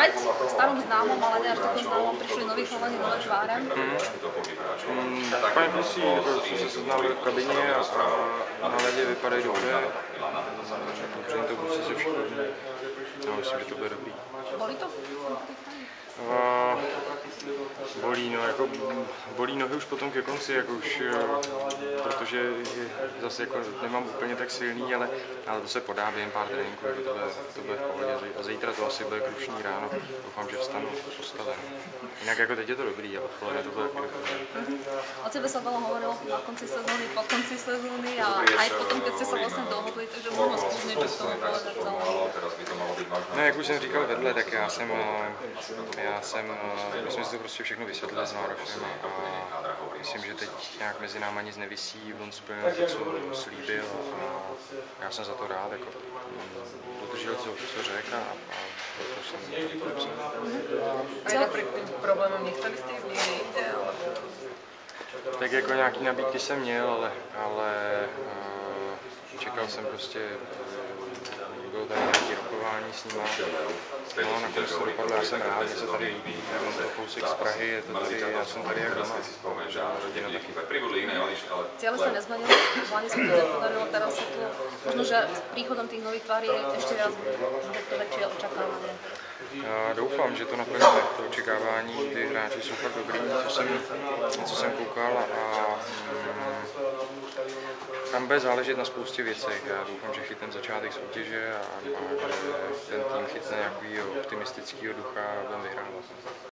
opäť v starom známom, ale ne až takom známom, prišli noví chalani, nové tváre. Fajn kusí, jsem se seznámil v kabině a na ledě vypadají dobře. Dobře jim to prostě se všechno. Já myslím, že to bude dobrý. Bolí to? Bolí, no, jako bolí nohy už potom ke konci, jako už, protože je zase jako nemám úplně tak silný, ale to se podá během pár tréninků, jako to bude v pohodě. A zítra to asi bude krušný ráno, doufám, že vstanu postaven. Jinak jako teď je to dobrý, ale tohle to bude taky dobrý. O tebe sa veľa hovorilo na konci sezóny, po konci sezóny a aj potom, keď ste sa vlastne dohodli, takže možno skús niečo z toho povedať celé. No, jak už jsem říkal vedle, tak my jsme si to prostě všechno vysvětlili s Márošem a myslím, že teď nějak mezi náma nic nevisí, on splnil to, co slíbil a já jsem za to rád, jako dodržel, co řekl a to jsem podepsal. A napriek tým problémom nechceli ste ísť niekde inde? Tak jako nějaký nabídky jsem měl, ale čekal jsem prostě, bylo tady nějaké rokování s nima. No, nakonec to dopadlo, já jsem rád, že se tady líbí, kousek z Prahy, je to tady, já jsem tady jak doma. Rodina taky. Ciele sa nezmenili, v Lani sa to nepodarilo, teraz sa tu, možno, že s príchodom tých nových tváří ešte viac bude to väčšie očakávanie. Já doufám, že to naplňuje to očekávání, ty hráči jsou fakt dobrý, co jsem koukal a tam bude záležet na spoustě věcech. Já doufám, že chytnem začátek soutěže a že ten tým chytne nějakého optimistického ducha a budeme vyhrávat.